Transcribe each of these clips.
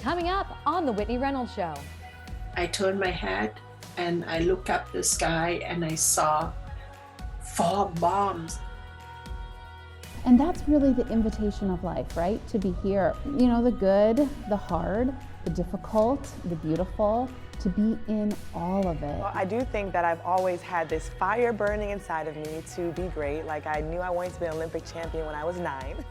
Coming up on The Whitney Reynolds Show. I turned my head and I looked up the sky and I saw 4 bombs. And that's really the invitation of life, right? To be here. You know, the good, the hard, the difficult, the beautiful, to be in all of it. Well, I do think that I've always had this fire burning inside of me to be great. Like, I knew I wanted to be an Olympic champion when I was 9.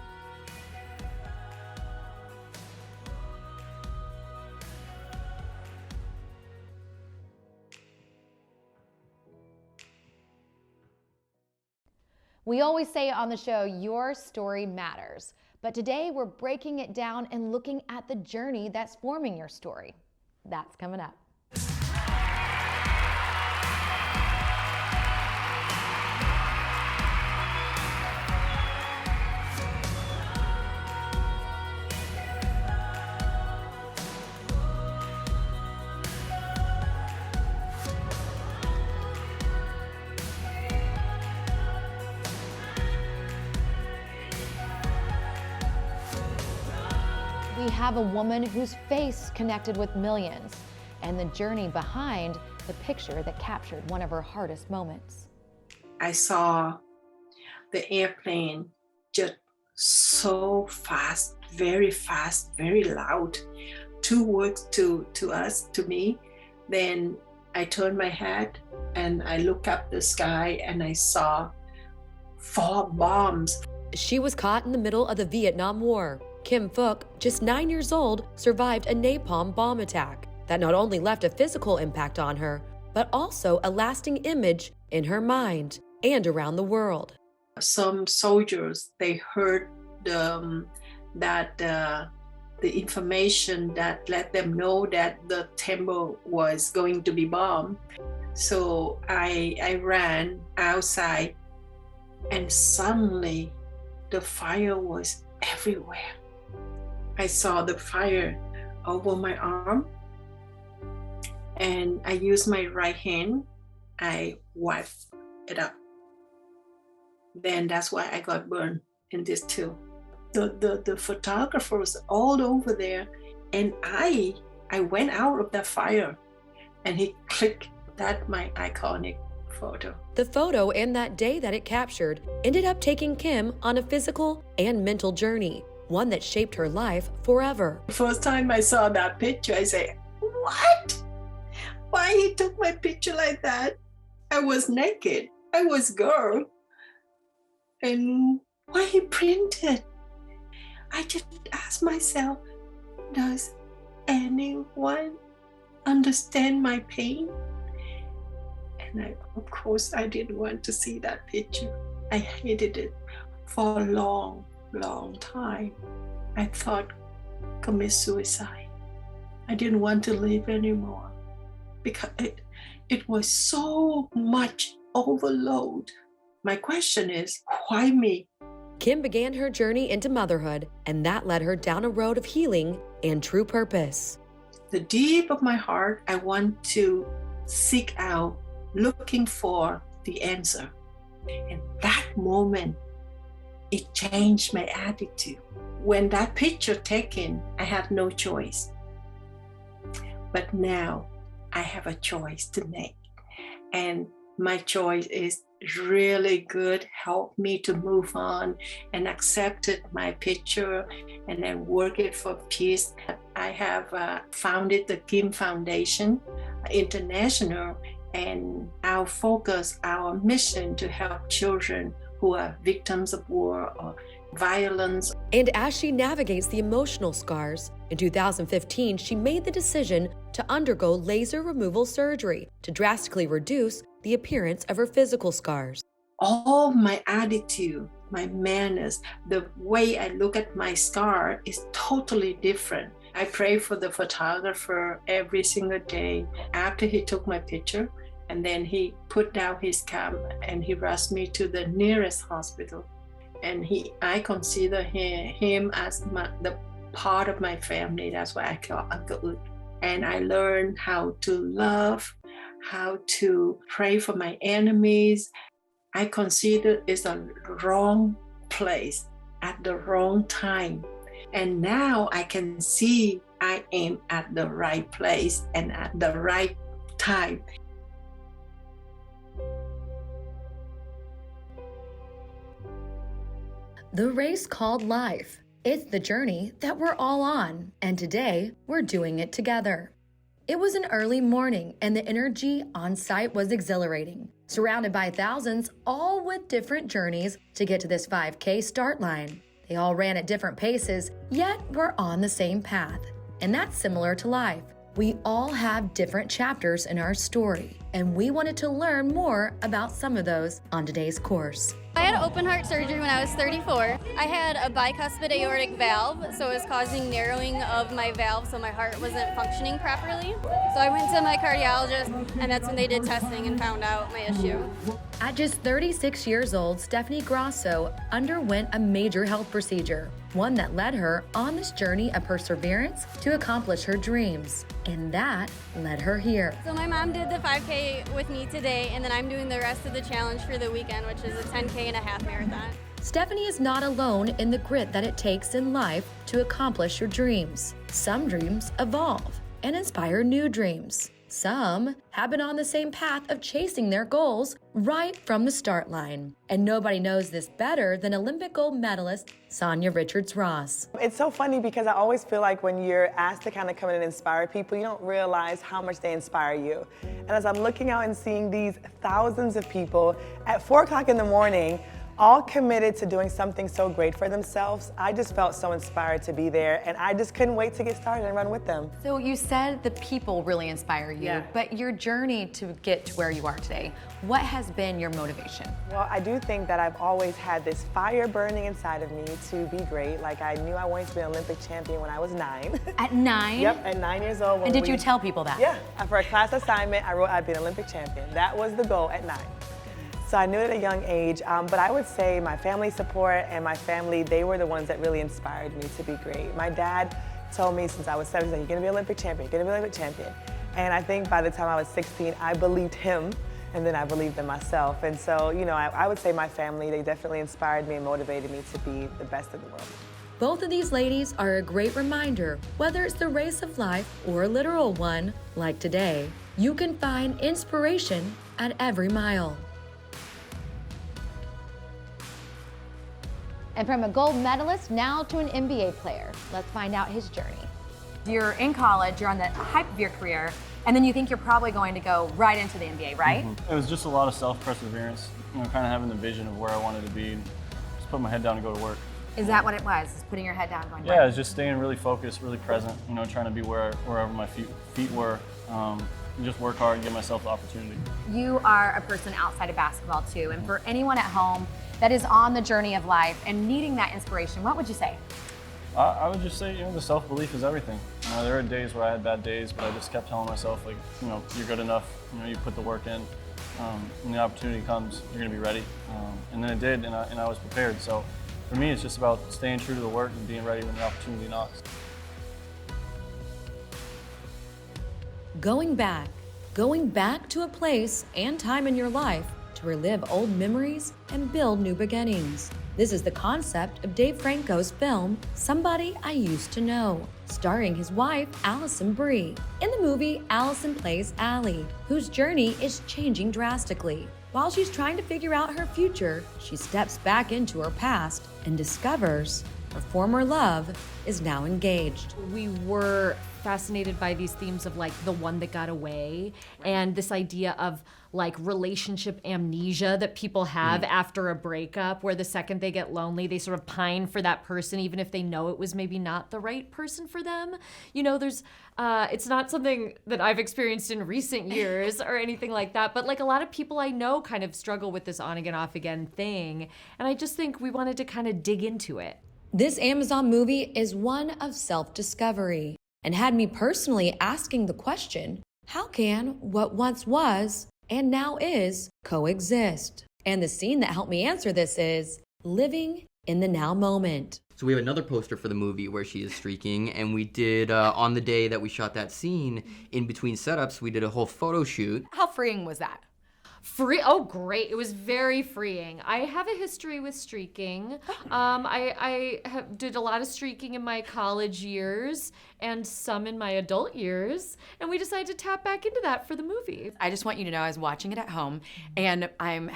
We always say on the show, your story matters. But today we're breaking it down and looking at the journey that's forming your story. That's coming up. We have a woman whose face connected with millions and the journey behind the picture that captured one of her hardest moments. I saw the airplane just so fast, very loud. 2 words to us, to me. Then I turned my head and I looked up the sky and I saw 4 bombs. She was caught in the middle of the Vietnam War. Kim Phuc, just 9 years old, survived a napalm bomb attack that not only left a physical impact on her, but also a lasting image in her mind and around the world. Some soldiers, they heard the information that let them know that the temple was going to be bombed. So I ran outside and suddenly the fire was everywhere. I saw the fire over my arm and I used my right hand. I wiped it up. Then that's why I got burned in this too. The photographer was all over there and I went out of that fire and he clicked that my iconic photo. The photo and that day that it captured ended up taking Kim on a physical and mental journey, one that shaped her life forever. The first time I saw that picture, I said, what? Why he took my picture like that? I was naked. I was girl. And why he printed? I just asked myself, does anyone understand my pain? And of course, I didn't want to see that picture. I hated it for a long time. I thought, commit suicide. I didn't want to live anymore because it was so much overload. My question is, why me? Kim began her journey into motherhood, and that led her down a road of healing and true purpose. The deep of my heart, I want to seek out, looking for the answer. And that moment, it changed my attitude. When that picture taken, I had no choice. But now I have a choice to make. And my choice is really good, help me to move on and accepted my picture and then work it for peace. I have founded the Kim Foundation International, and our focus, our mission to help children who are victims of war or violence. And as she navigates the emotional scars, in 2015, she made the decision to undergo laser removal surgery to drastically reduce the appearance of her physical scars. All my attitude, my manners, the way I look at my scar is totally different. I pray for the photographer every single day. After he took my picture, and then he put down his camera and he rushed me to the nearest hospital. And I consider him as the part of my family. That's why I call Uncle Ut. And I learned how to love, how to pray for my enemies. I consider it's a wrong place at the wrong time. And now I can see I am at the right place and at the right time. The race called life. It's the journey that we're all on, and today we're doing it together. It was an early morning, and the energy on site was exhilarating. Surrounded by thousands, all with different journeys to get to this 5K start line. They all ran at different paces, yet were on the same path. And that's similar to life. We all have different chapters in our story, and we wanted to learn more about some of those on today's course. I had open heart surgery when I was 34. I had a bicuspid aortic valve, so it was causing narrowing of my valve, so my heart wasn't functioning properly. So I went to my cardiologist, and that's when they did testing and found out my issue. At just 36 years old, Stephanie Grasso underwent a major health procedure, one that led her on this journey of perseverance to accomplish her dreams. And that led her here. So my mom did the 5K with me today, and then I'm doing the rest of the challenge for the weekend, which is a 10K and a half marathon. Stephanie is not alone in the grit that it takes in life to accomplish your dreams. Some dreams evolve and inspire new dreams. Some have been on the same path of chasing their goals right from the start line. And nobody knows this better than Olympic gold medalist Sonia Richards-Ross. It's so funny because I always feel like when you're asked to kind of come in and inspire people, you don't realize how much they inspire you. And as I'm looking out and seeing these thousands of people at 4 o'clock in the morning, all committed to doing something so great for themselves, I just felt so inspired to be there, and I just couldn't wait to get started and run with them. So you said the people really inspire you, but your journey to get to where you are today, what has been your motivation? Well, I do think that I've always had this fire burning inside of me to be great. Like, I knew I wanted to be an Olympic champion when I was 9. At 9? Yep, at 9 years old. And did you tell people that? Yeah, for a class assignment, I wrote I'd be an Olympic champion. That was the goal at 9. So I knew it at a young age, but I would say my family support and my family, they were the ones that really inspired me to be great. My dad told me since I was 7, you're gonna be an Olympic champion, you're gonna be an Olympic champion. And I think by the time I was 16, I believed him, and then I believed in myself. And so, you know, I would say my family, they definitely inspired me and motivated me to be the best in the world. Both of these ladies are a great reminder, whether it's the race of life or a literal one, like today, you can find inspiration at every mile. And from a gold medalist now to an NBA player, let's find out his journey. You're in college, you're on the hype of your career, and then you think you're probably going to go right into the NBA, right? It was just a lot of self-perseverance, you know, kind of having the vision of where I wanted to be, and just put my head down and go to work. Is that what it was? Is putting your head down, going to Yeah, work? it's just staying really focused, really present, you know, trying to be wherever my feet were, and just work hard and give myself the opportunity. You are a person outside of basketball too, and for anyone at home that is on the journey of life and needing that inspiration, what would you say? I would just say, you know, the self-belief is everything. You know, there are days where I had bad days, but I just kept telling myself, like, you know, you're good enough, you know, you put the work in, when the opportunity comes, you're gonna be ready. And then it did, and I was prepared. So for me, it's just about staying true to the work and being ready when the opportunity knocks. Going back to a place and time in your life to relive old memories and build new beginnings. This is the concept of Dave Franco's film, Somebody I Used to Know, starring his wife, Alison Brie. In the movie, Alison plays Allie, whose journey is changing drastically. While she's trying to figure out her future, she steps back into her past and discovers her former love is now engaged. We were fascinated by these themes of like the one that got away and this idea of like relationship amnesia that people have after a breakup, where the second they get lonely, they sort of pine for that person, even if they know it was maybe not the right person for them. You know, there's, it's not something that I've experienced in recent years or anything like that, but like a lot of people I know kind of struggle with this on again, off again thing. And I just think we wanted to kind of dig into it. This Amazon movie is one of self-discovery and had me personally asking the question, how can what once was and now is coexist? And the scene that helped me answer this is living in the now moment. So we have another poster for the movie where she is streaking, and we did, on the day that we shot that scene, in between setups, we did a whole photo shoot. How freeing was that? Oh, great. It was very freeing. I have a history with streaking. I did a lot of streaking in my college years and some in my adult years. And we decided to tap back into that for the movie. I just want you to know I was watching it at home and I'm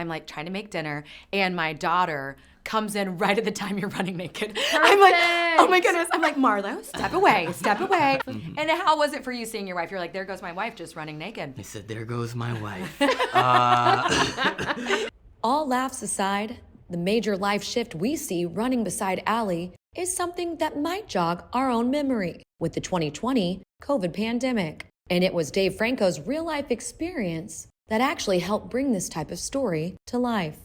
like trying to make dinner and my daughter comes in right at the time you're running naked. Perfect. I'm like, oh my goodness. I'm like, Marlo, step away, step away. And how was it for you seeing your wife? You're like, there goes my wife just running naked. I said, there goes my wife. All laughs aside, the major life shift we see running beside Allie is something that might jog our own memory with the 2020 COVID pandemic. And it was Dave Franco's real-life experience that actually helped bring this type of story to life.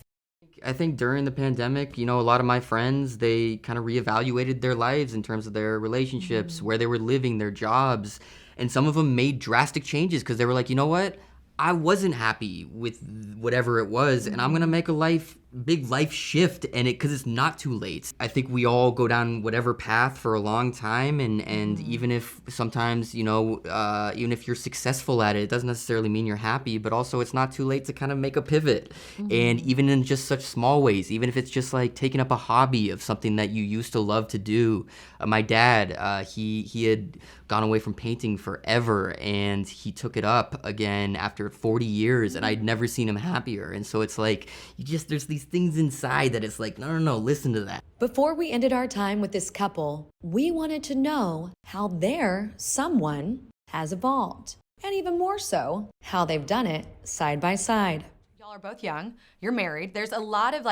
I think during the pandemic, a lot of my friends, they kind of reevaluated their lives in terms of their relationships, where they were living, their jobs. And some of them made drastic changes because they were like, you know what? I wasn't happy with whatever it was, and I'm going to make a big life shift, and because it's not too late. I think we all go down whatever path for a long time, and even if sometimes, even if you're successful at it, it doesn't necessarily mean you're happy, but also it's not too late to kind of make a pivot. And even in just such small ways, even if it's just like taking up a hobby of something that you used to love to do. My dad, he had gone away from painting forever, and he took it up again after 40 years, and I'd never seen him happier. And so it's like, there's these things inside that it's like, no, listen to that. Before we ended our time with this couple, we wanted to know how their someone has evolved. And even more so, how they've done it side by side. Y'all are both young, you're married. There's a lot of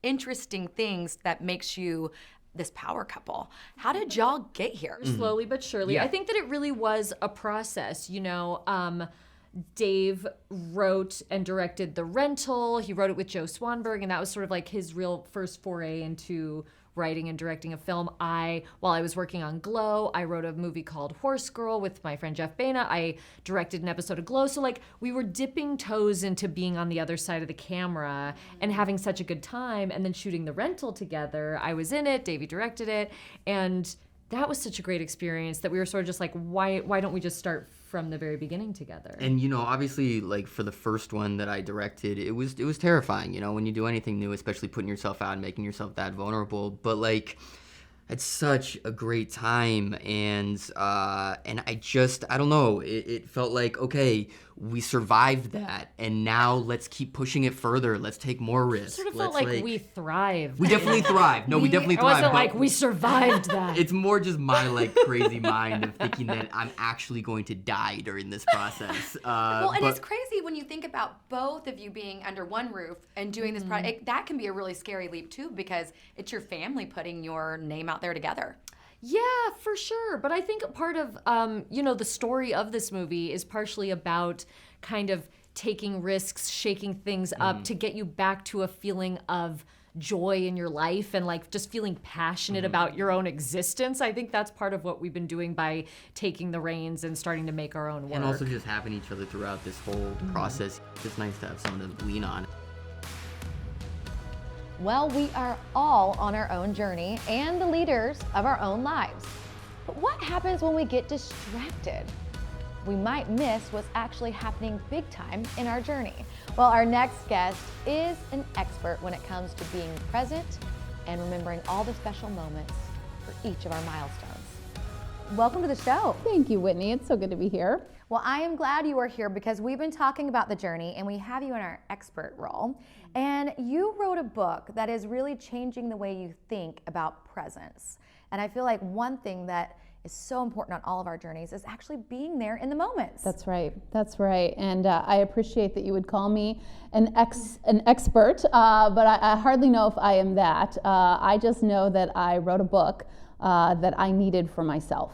interesting things that makes you this power couple. How did y'all get here? Slowly but surely. Yeah. I think that it really was a process, Dave wrote and directed The Rental. He wrote it with Joe Swanberg, and that was sort of like his real first foray into writing and directing a film. While I was working on Glow, I wrote a movie called Horse Girl with my friend Jeff Baina. I directed an episode of Glow. So we were dipping toes into being on the other side of the camera and having such a good time, and then shooting The Rental together. I was in it, Davey directed it, and that was such a great experience that we were sort of just like, why don't we just start from the very beginning together? And obviously, for the first one that I directed, it was terrifying. When you do anything new, especially putting yourself out and making yourself that vulnerable. But it's such a great time, and I don't know. It felt like, okay, we survived that, and now let's keep pushing it further. Let's take more risks. It sort of felt like we thrived. We definitely thrived. No, we definitely thrived. It wasn't like we survived that. It's more just my crazy mind of thinking that I'm actually going to die during this process. It's crazy when you think about both of you being under one roof and doing this project. That can be a really scary leap too, because it's your family putting your name out there together. Yeah, for sure. But I think part of, the story of this movie is partially about kind of taking risks, shaking things up to get you back to a feeling of joy in your life and just feeling passionate about your own existence. I think that's part of what we've been doing by taking the reins and starting to make our own work. And also just having each other throughout this whole process. It's nice to have someone to lean on. Well, we are all on our own journey and the leaders of our own lives. But what happens when we get distracted? We might miss what's actually happening big time in our journey. Well, our next guest is an expert when it comes to being present and remembering all the special moments for each of our milestones. Welcome to the show. Thank you, Whitney. It's so good to be here. Well, I am glad you are here because we've been talking about the journey and we have you in our expert role. And you wrote a book that is really changing the way you think about presence. And I feel like one thing that is so important on all of our journeys is actually being there in the moments. That's right. And I appreciate that you would call me an expert, but I hardly know if I am that. I just know that I wrote a book that I needed for myself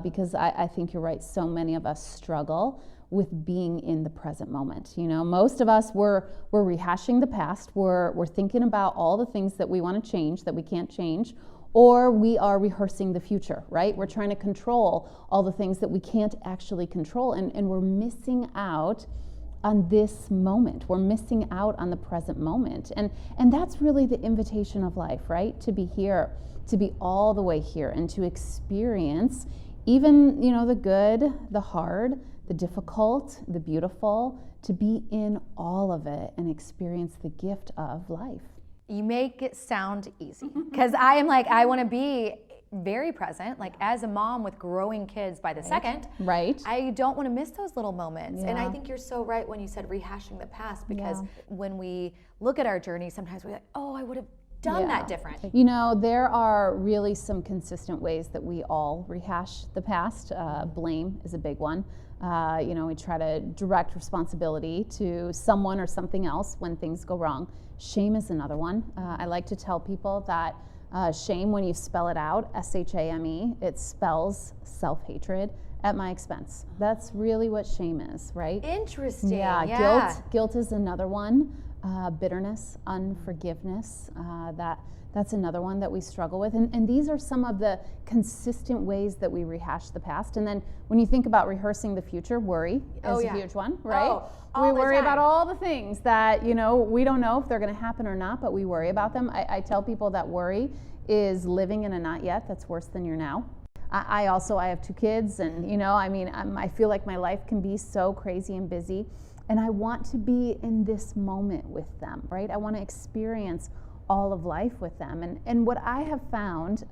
because I think you're right. So many of us struggle with being in the present moment. Most of us we're rehashing the past. We're thinking about all the things that we want to change that we can't change, or we are rehearsing the future, right? We're trying to control all the things that we can't actually control, and we're missing out on this moment. We're missing out on the present moment. And that's really the invitation of life, right? To be here, to be all the way here, and to experience even, the good, the hard, the difficult, the beautiful, to be in all of it and experience the gift of life. You make it sound easy, because I am like, I want to be very present, like as a mom with growing kids by the second. Right. I don't want to miss those little moments. And I Yeah. think you're so right when you said rehashing the past, because when we look at our journey, sometimes we're like, oh, I would have done that different. You know, there are really some consistent ways that we all rehash the past. Blame is a big one. You know, we try to direct responsibility to someone or something else when things go wrong. Shame is another one. I like to tell people that shame, when you spell it out, S-H-A-M-E, it spells self-hatred at my expense. That's really what shame is, right? Interesting. Yeah. Guilt is another one. Bitterness, unforgiveness, that's another one that we struggle with. And these are some of the consistent ways that we rehash the past. And then when you think about rehearsing the future, worry is a huge one, right? We worry about all the things that, you know, we don't know if they're going to happen or not, but we worry about them. I tell people that worry is living in a not yet that's worse than your now. I have 2 kids, and, you know, I mean, I feel like my life can be so crazy and busy. And I want to be in this moment with them, right? I want to experience all of life with them. And what I have found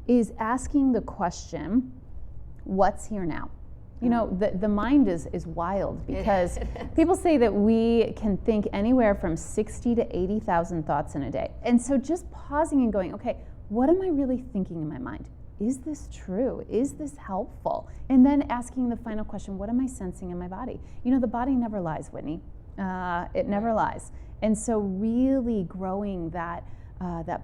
is asking the question, what's here now? You know, the mind is wild, because people say that we can think anywhere from 60 to 80,000 thoughts in a day. And so just pausing and going, okay, what am I really thinking in my mind? Is this true? Is this helpful? And then asking the final question, what am I sensing in my body? You know, the body never lies, Whitney. It never lies. And so really growing that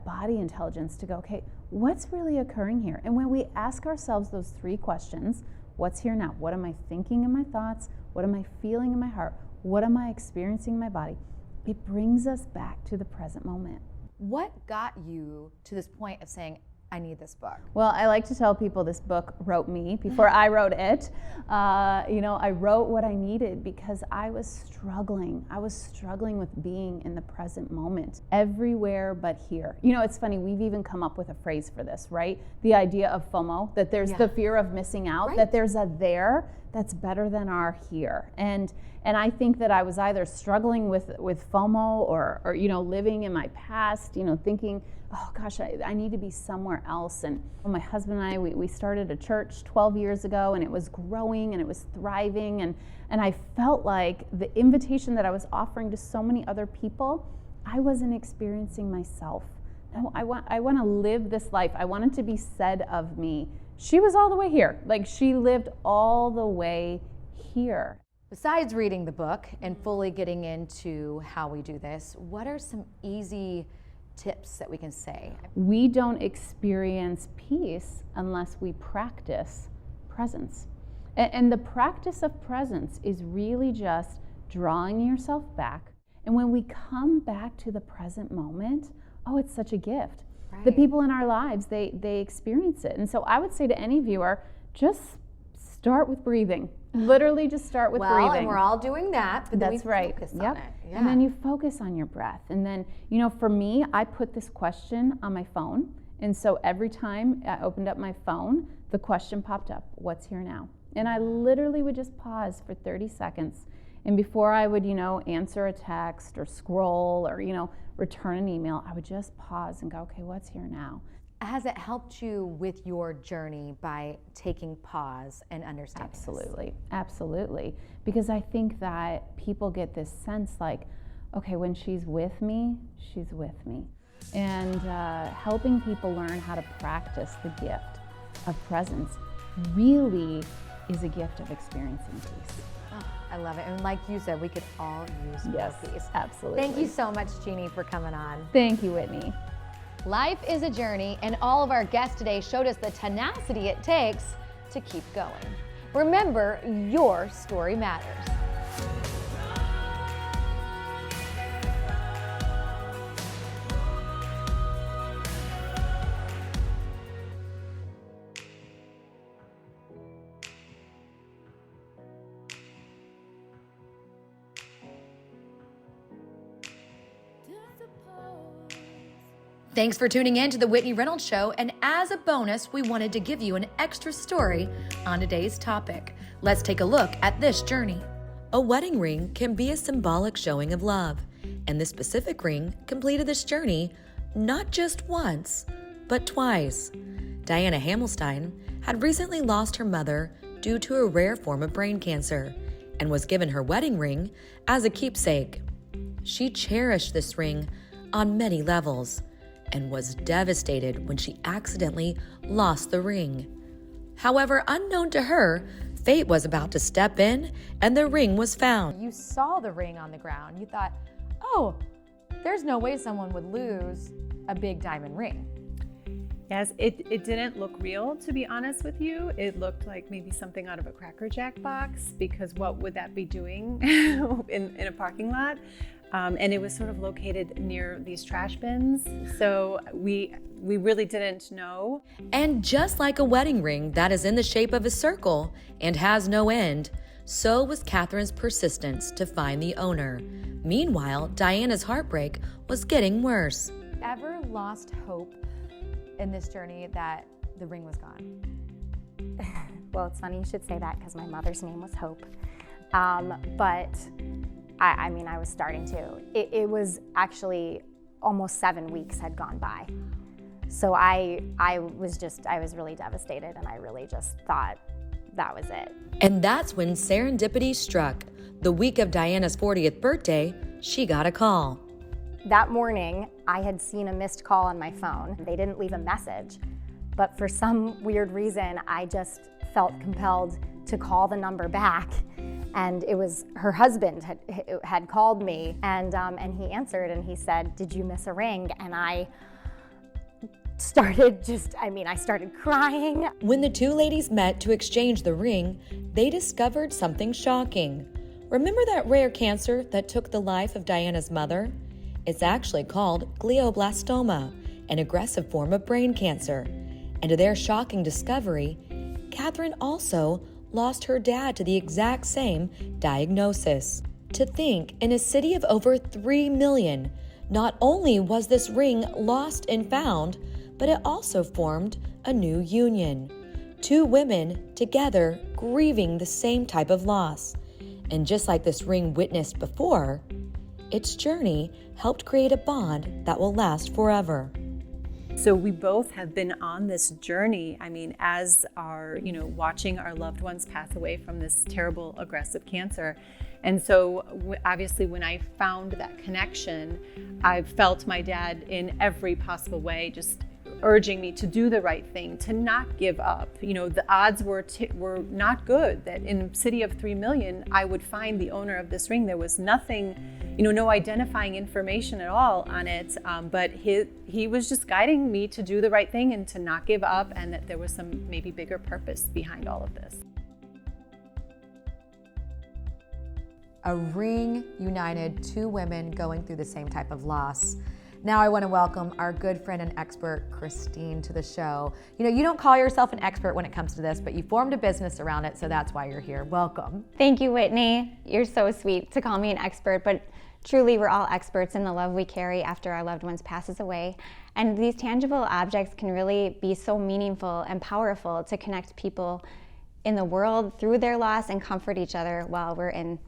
body intelligence to go, okay, what's really occurring here? And when we ask ourselves those 3 questions, what's here now? What am I thinking in my thoughts? What am I feeling in my heart? What am I experiencing in my body? It brings us back to the present moment. What got you to this point of saying, I need this book? Well, I like to tell people this book wrote me before I wrote it. You know, I wrote what I needed because I was struggling. I was struggling with being in the present moment, everywhere but here. You know, it's funny, we've even come up with a phrase for this, right? The idea of FOMO, that there's the fear of missing out, that there's a there that's better than our here. And I think that I was either struggling with FOMO or you know, living in my past, you know, thinking, oh gosh, I need to be somewhere else. And my husband and I, we started a church 12 years ago, and it was growing and it was thriving. And I felt like the invitation that I was offering to so many other people, I wasn't experiencing myself. No, I want to live this life. I wanted to be said of me, she was all the way here. Like, she lived all the way here. Besides reading the book and fully getting into how we do this, what are some easy tips that we can say? We don't experience peace unless we practice presence. And the practice of presence is really just drawing yourself back. And when we come back to the present moment, oh, it's such a gift. Right. The people in our lives, they experience it. And so I would say to any viewer, just start with breathing. Literally just start with breathing. Well, and we're all doing that, but then we focus on it. Yeah. And then you focus on your breath. And then, you know, for me, I put this question on my phone. And so every time I opened up my phone, the question popped up, what's here now? And I literally would just pause for 30 seconds. And before I would, you know, answer a text or scroll or, you know, return an email, I would just pause and go, okay, what's here now? Has it helped you with your journey by taking pause and understanding? Absolutely, absolutely. Because I think that people get this sense like, okay, when she's with me, she's with me. And helping people learn how to practice the gift of presence really is a gift of experiencing peace. Oh, I love it. And like you said, we could all use more peace. Absolutely. Thank you so much, Jeannie, for coming on. Thank you, Whitney. Life is a journey, and all of our guests today showed us the tenacity it takes to keep going. Remember, your story matters. Thanks for tuning in to The Whitney Reynolds Show, and as a bonus, we wanted to give you an extra story on today's topic. Let's take a look at this journey. A wedding ring can be a symbolic showing of love, and this specific ring completed this journey not just once, but twice. Diana Hamilstein had recently lost her mother due to a rare form of brain cancer and was given her wedding ring as a keepsake. She cherished this ring on many levels and was devastated when she accidentally lost the ring. However, unknown to her, fate was about to step in and the ring was found. You saw the ring on the ground. You thought, oh, there's no way someone would lose a big diamond ring. Yes, it didn't look real, to be honest with you. It looked like maybe something out of a Cracker Jack box, because what would that be doing in a parking lot? And it was sort of located near these trash bins. So we really didn't know. And just like a wedding ring that is in the shape of a circle and has no end, so was Catherine's persistence to find the owner. Meanwhile, Diana's heartbreak was getting worse. Ever lost hope in this journey that the ring was gone? Well, it's funny you should say that, because my mother's name was Hope. But I mean, I was starting to. It was actually almost 7 weeks had gone by. So I was really devastated, and I really just thought that was it. And that's when serendipity struck. The week of Diana's 40th birthday, she got a call. That morning, I had seen a missed call on my phone. They didn't leave a message, but for some weird reason, I just felt compelled to call the number back. And it was her husband had called me, and he answered, and he said, "Did you miss a ring?" And I started crying. When the two ladies met to exchange the ring, they discovered something shocking. Remember that rare cancer that took the life of Diana's mother? It's actually called glioblastoma, an aggressive form of brain cancer. And to their shocking discovery, Catherine also lost her dad to the exact same diagnosis. To think, in a city of over 3 million, not only was this ring lost and found, but it also formed a new union. Two women together grieving the same type of loss. And just like this ring witnessed before, its journey helped create a bond that will last forever. So we both have been on this journey, as our, watching our loved ones pass away from this terrible aggressive cancer. And so obviously when I found that connection, I felt my dad in every possible way just urging me to do the right thing, to not give up. The odds were not good that in a city of 3 million, I would find the owner of this ring. There was nothing, no identifying information at all on it, but he was just guiding me to do the right thing and to not give up, and that there was some maybe bigger purpose behind all of this. A ring united two women going through the same type of loss. Now I want to welcome our good friend and expert, Christine, to the show. You don't call yourself an expert when it comes to this, but you formed a business around it, so that's why you're here. Welcome. Thank you, Whitney. You're so sweet to call me an expert, but truly we're all experts in the love we carry after our loved ones passes away. And these tangible objects can really be so meaningful and powerful to connect people in the world through their loss and comfort each other while we're in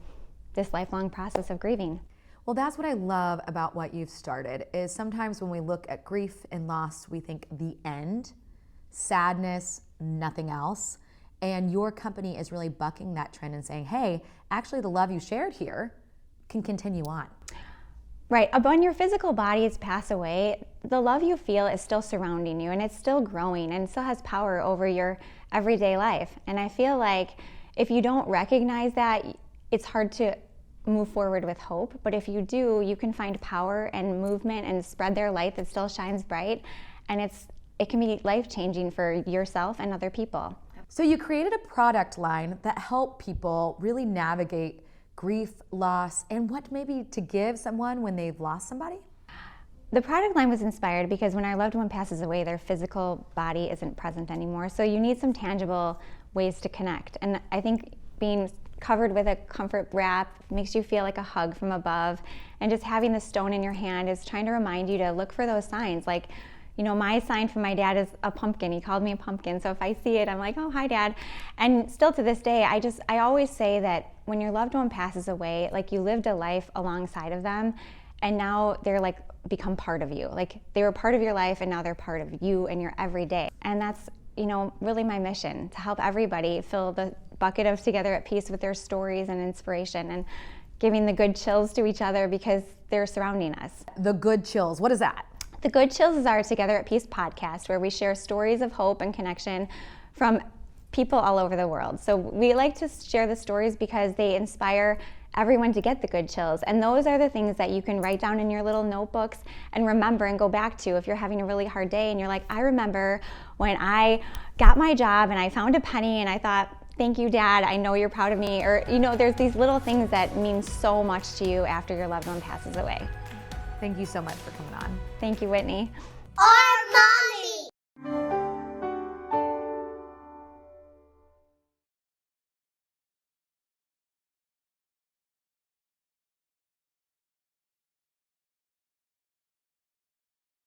this lifelong process of grieving. Well, that's what I love about what you've started, is sometimes when we look at grief and loss, we think the end, sadness, nothing else. And your company is really bucking that trend and saying, hey, actually the love you shared here can continue on. Right, when your physical bodies pass away, the love you feel is still surrounding you, and it's still growing, and it still has power over your everyday life. And I feel like if you don't recognize that, it's hard to move forward with hope, but if you do, you can find power and movement and spread their light that still shines bright, and it can be life-changing for yourself and other people. So you created a product line that helped people really navigate grief, loss, and what maybe to give someone when they've lost somebody? The product line was inspired because when our loved one passes away, their physical body isn't present anymore, so you need some tangible ways to connect. And I think being covered with a comfort wrap makes you feel like a hug from above, and just having the stone in your hand is trying to remind you to look for those signs, like You know, my sign from my dad is a pumpkin. He called me a pumpkin. So if I see it, I'm like, oh, hi, Dad. And still to this day, I always say that when your loved one passes away, like you lived a life alongside of them, and now they're like become part of you. Like they were part of your life, and now they're part of you and your everyday. And that's, you know, really my mission, to help everybody fill the bucket of Together at Peace with their stories and inspiration, and giving the good chills to each other because they're surrounding us. The good chills, what is that? The Good Chills is our Together at Peace podcast, where we share stories of hope and connection from people all over the world. So we like to share the stories because they inspire everyone to get the good chills. And those are the things that you can write down in your little notebooks and remember and go back to if you're having a really hard day and you're like, I remember when I got my job and I found a penny and I thought, thank you, Dad, I know you're proud of me. Or, you know, there's these little things that mean so much to you after your loved one passes away. Thank you so much for coming on. Thank you, Whitney. Our